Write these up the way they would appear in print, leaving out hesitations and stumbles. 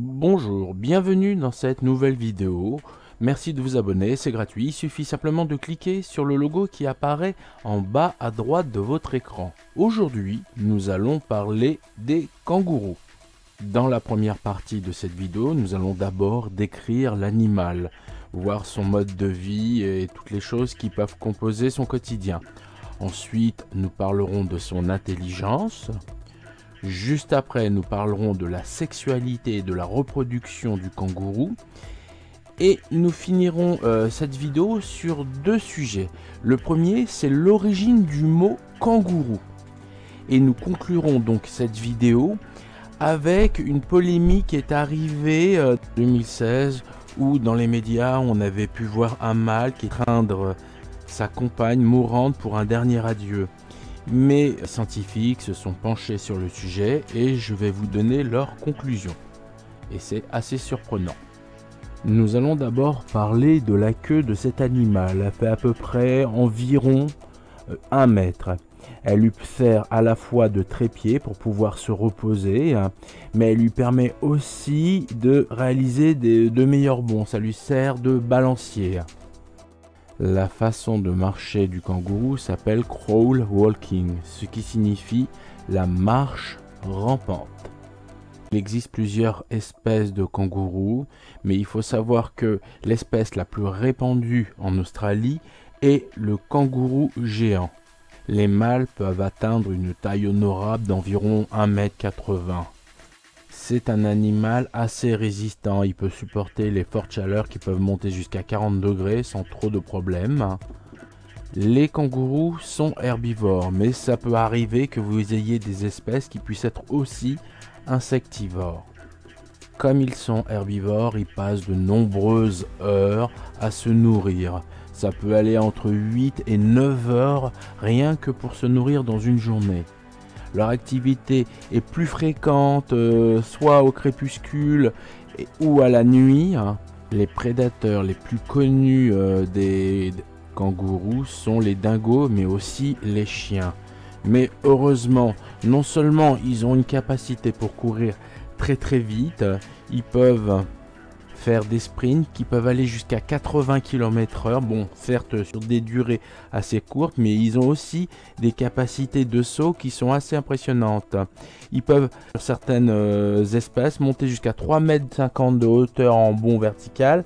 Bonjour, bienvenue dans cette nouvelle vidéo. Merci de vous abonner, c'est gratuit. Il suffit simplement de cliquer sur le logo qui apparaît en bas à droite de votre écran. Aujourd'hui, nous allons parler des kangourous. Dans la première partie de cette vidéo, nous allons d'abord décrire l'animal, voir son mode de vie et toutes les choses qui peuvent composer son quotidien. Ensuite, nous parlerons de son intelligence. Juste après, nous parlerons de la sexualité et de la reproduction du kangourou. Et nous finirons cette vidéo sur deux sujets. Le premier, c'est l'origine du mot kangourou. Et nous conclurons donc cette vidéo avec une polémique qui est arrivée en 2016 où dans les médias on avait pu voir un mâle qui craindre sa compagne mourante pour un dernier adieu. Mais les scientifiques se sont penchés sur le sujet et je vais vous donner leurs conclusions. Et c'est assez surprenant. Nous allons d'abord parler de la queue de cet animal. Elle fait à peu près environ 1 mètre. Elle lui sert à la fois de trépied pour pouvoir se reposer, mais elle lui permet aussi de réaliser de meilleurs bonds. Ça lui sert de balancier. La façon de marcher du kangourou s'appelle crawl walking, ce qui signifie la marche rampante. Il existe plusieurs espèces de kangourous, mais il faut savoir que l'espèce la plus répandue en Australie est le kangourou géant. Les mâles peuvent atteindre une taille honorable d'environ 1,80 m. C'est un animal assez résistant, il peut supporter les fortes chaleurs qui peuvent monter jusqu'à 40 degrés sans trop de problèmes. Les kangourous sont herbivores, mais ça peut arriver que vous ayez des espèces qui puissent être aussi insectivores. Comme ils sont herbivores, ils passent de nombreuses heures à se nourrir. Ça peut aller entre 8 et 9 heures rien que pour se nourrir dans une journée. Leur activité est plus fréquente, soit au crépuscule ou à la nuit. Les prédateurs les plus connus des kangourous sont les dingos, mais aussi les chiens. Mais heureusement, non seulement ils ont une capacité pour courir très vite, ils peuvent faire des sprints qui peuvent aller jusqu'à 80 km/h. Bon, certes sur des durées assez courtes, mais ils ont aussi des capacités de saut qui sont assez impressionnantes. Ils peuvent, sur certaines espèces, monter jusqu'à 3,50 m de hauteur en bond vertical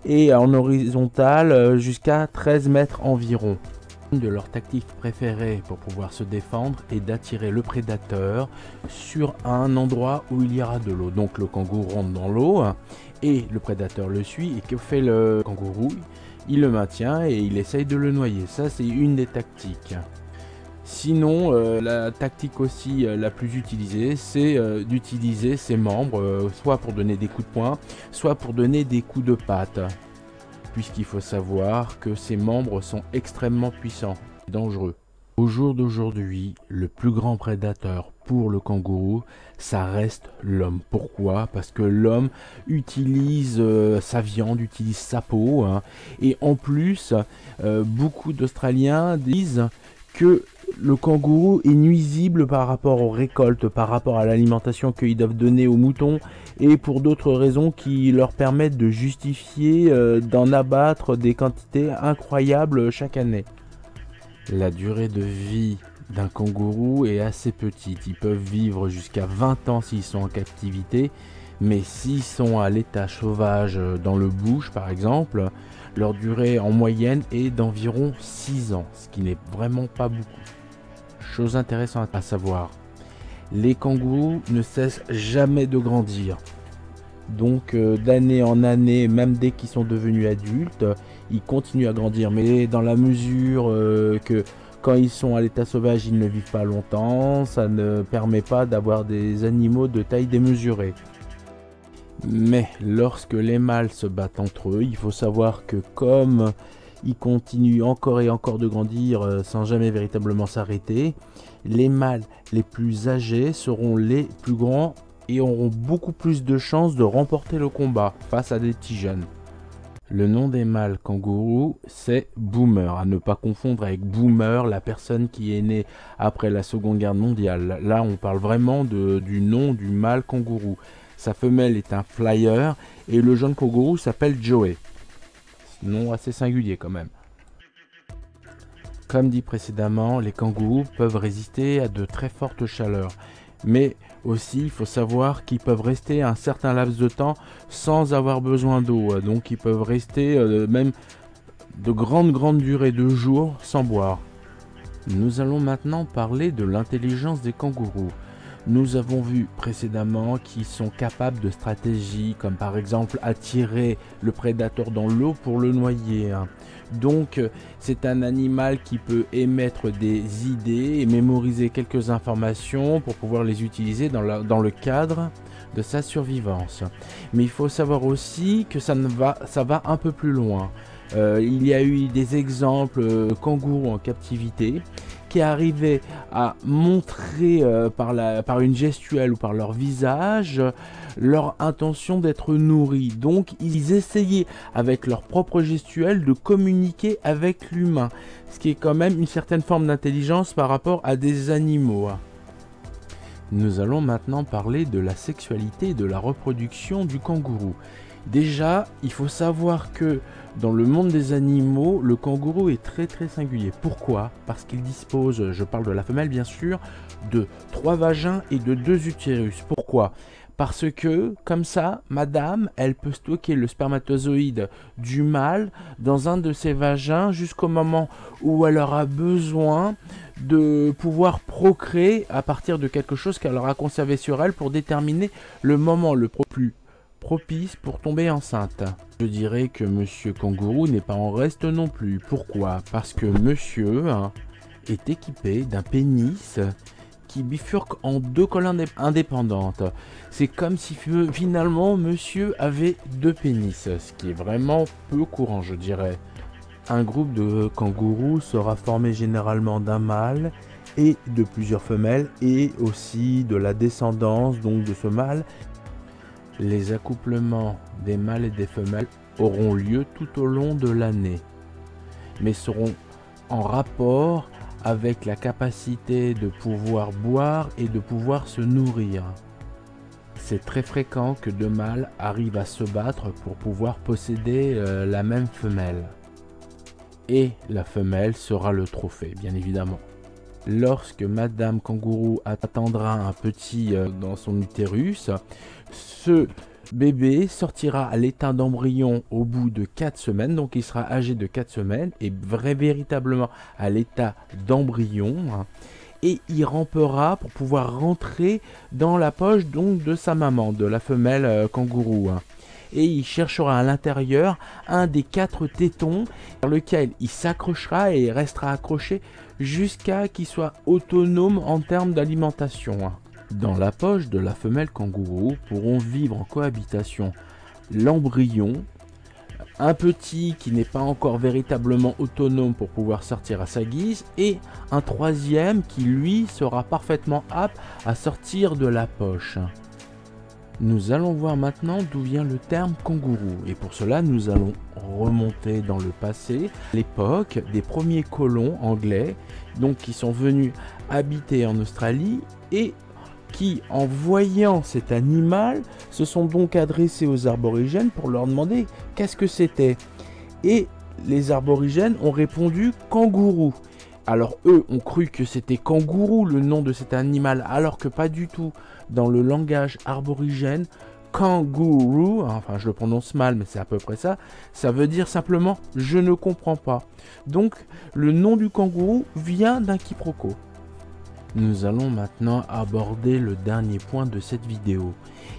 et en horizontal jusqu'à 13 mètres environ. Une de leurs tactiques préférées pour pouvoir se défendre est d'attirer le prédateur sur un endroit où il y aura de l'eau. Donc le kangourou rentre dans l'eau et le prédateur le suit. Et que fait le kangourou? Il le maintient et il essaye de le noyer. Ça, c'est une des tactiques. Sinon, la tactique aussi la plus utilisée, c'est d'utiliser ses membres, soit pour donner des coups de poing, soit pour donner des coups de patte. Puisqu'il faut savoir que ses membres sont extrêmement puissants et dangereux. Au jour d'aujourd'hui, le plus grand prédateur pour le kangourou, ça reste l'homme. Pourquoi? Parce que l'homme utilise sa viande, utilise sa peau, et en plus, beaucoup d'Australiens disent que le kangourou est nuisible par rapport aux récoltes, par rapport à l'alimentation qu'ils doivent donner aux moutons et pour d'autres raisons qui leur permettent de justifier d'en abattre des quantités incroyables chaque année. La durée de vie d'un kangourou est assez petite. Ils peuvent vivre jusqu'à 20 ans s'ils sont en captivité, mais s'ils sont à l'état sauvage dans le bush par exemple, leur durée en moyenne est d'environ 6 ans, ce qui n'est vraiment pas beaucoup. Chose intéressante à savoir, les kangourous ne cessent jamais de grandir. Donc d'année en année, même dès qu'ils sont devenus adultes, ils continuent à grandir. Mais dans la mesure que quand ils sont à l'état sauvage, ils ne vivent pas longtemps, ça ne permet pas d'avoir des animaux de taille démesurée. Mais lorsque les mâles se battent entre eux, il faut savoir que comme ils continuent encore et encore de grandir sans jamais véritablement s'arrêter, les mâles les plus âgés seront les plus grands et auront beaucoup plus de chances de remporter le combat face à des petits jeunes. Le nom des mâles kangourous, c'est Boomer, à ne pas confondre avec Boomer, la personne qui est née après la Seconde Guerre mondiale. Là, on parle vraiment du nom du mâle kangourou. Sa femelle est un flyer et le jeune kangourou s'appelle Joey. Nom assez singulier quand même. Comme dit précédemment, les kangourous peuvent résister à de très fortes chaleurs. Mais aussi, il faut savoir qu'ils peuvent rester un certain laps de temps sans avoir besoin d'eau. Donc ils peuvent rester même de grandes durées de jours sans boire. Nous allons maintenant parler de l'intelligence des kangourous. Nous avons vu précédemment qu'ils sont capables de stratégies comme par exemple attirer le prédateur dans l'eau pour le noyer. Donc c'est un animal qui peut émettre des idées et mémoriser quelques informations pour pouvoir les utiliser dans le cadre de sa survivance. Mais il faut savoir aussi que ça va un peu plus loin. Il y a eu des exemples kangourous en captivité qui arrivaient à montrer par une gestuelle ou par leur visage leur intention d'être nourris. Donc ils essayaient avec leur propre gestuelle de communiquer avec l'humain, ce qui est quand même une certaine forme d'intelligence par rapport à des animaux. Nous allons maintenant parler de la sexualité et de la reproduction du kangourou. Déjà, il faut savoir que dans le monde des animaux, le kangourou est très singulier. Pourquoi? Parce qu'il dispose, je parle de la femelle bien sûr, de 3 vagins et de 2 utérus. Pourquoi? Parce que, comme ça, madame, elle peut stocker le spermatozoïde du mâle dans un de ses vagins jusqu'au moment où elle aura besoin de pouvoir procréer à partir de quelque chose qu'elle aura conservé sur elle pour déterminer le moment le plus propice pour tomber enceinte. Je dirais que monsieur kangourou n'est pas en reste non plus. Pourquoi? Parce que monsieur est équipé d'un pénis qui bifurque en 2 colonnes indépendantes. C'est comme si finalement monsieur avait 2 pénis, ce qui est vraiment peu courant, je dirais. Un groupe de kangourous sera formé généralement d'un mâle et de plusieurs femelles et aussi de la descendance donc de ce mâle. Les accouplements des mâles et des femelles auront lieu tout au long de l'année, mais seront en rapport avec la capacité de pouvoir boire et de pouvoir se nourrir. C'est très fréquent que 2 mâles arrivent à se battre pour pouvoir posséder la même femelle. Et la femelle sera le trophée, bien évidemment. Lorsque Madame Kangourou attendra un petit dans son utérus, ce bébé sortira à l'état d'embryon au bout de 4 semaines, donc il sera âgé de 4 semaines et véritablement à l'état d'embryon, et il rampera pour pouvoir rentrer dans la poche donc de sa maman, de la femelle kangourou. Et il cherchera à l'intérieur un des 4 tétons vers lequel il s'accrochera et il restera accroché jusqu'à qu'il soit autonome en termes d'alimentation. Dans la poche de la femelle kangourou pourront vivre en cohabitation l'embryon, un petit qui n'est pas encore véritablement autonome pour pouvoir sortir à sa guise, et un 3e qui lui sera parfaitement apte à sortir de la poche. Nous allons voir maintenant d'où vient le terme kangourou, et pour cela nous allons remonter dans le passé, l'époque des premiers colons anglais, donc qui sont venus habiter en Australie et qui, en voyant cet animal, se sont donc adressés aux aborigènes pour leur demander qu'est-ce que c'était. Et les aborigènes ont répondu kangourou. Alors eux ont cru que c'était kangourou le nom de cet animal, alors que pas du tout. Dans le langage aborigène, kangourou, enfin je le prononce mal mais c'est à peu près ça, ça veut dire simplement je ne comprends pas. Donc le nom du kangourou vient d'un quiproquo. Nous allons maintenant aborder le dernier point de cette vidéo.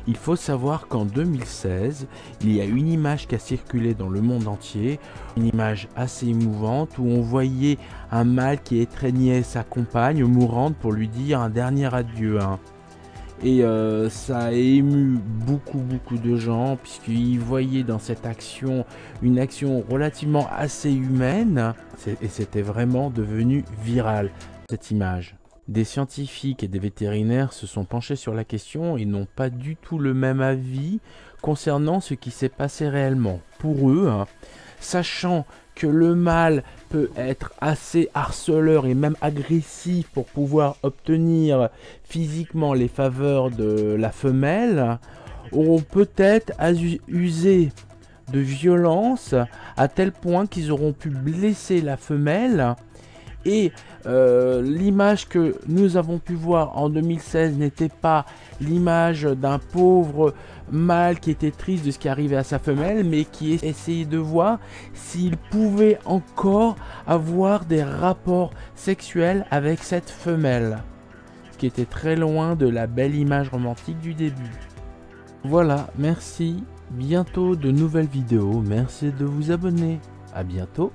Il faut savoir qu'en 2016, il y a une image qui a circulé dans le monde entier, une image assez émouvante où on voyait un mâle qui étreignait sa compagne mourante pour lui dire un dernier adieu. Et ça a ému beaucoup de gens puisqu'ils voyaient dans cette action une action relativement assez humaine et c'était vraiment devenu viral cette image. Des scientifiques et des vétérinaires se sont penchés sur la question et n'ont pas du tout le même avis concernant ce qui s'est passé réellement. Pour eux, sachant que le mâle peut être assez harceleur et même agressif pour pouvoir obtenir physiquement les faveurs de la femelle, auront peut-être usé de violence à tel point qu'ils auront pu blesser la femelle. Et l'image que nous avons pu voir en 2016 n'était pas l'image d'un pauvre mâle qui était triste de ce qui arrivait à sa femelle, mais qui essayait de voir s'il pouvait encore avoir des rapports sexuels avec cette femelle, qui était très loin de la belle image romantique du début. Voilà, merci. Bientôt de nouvelles vidéos. Merci de vous abonner. À bientôt.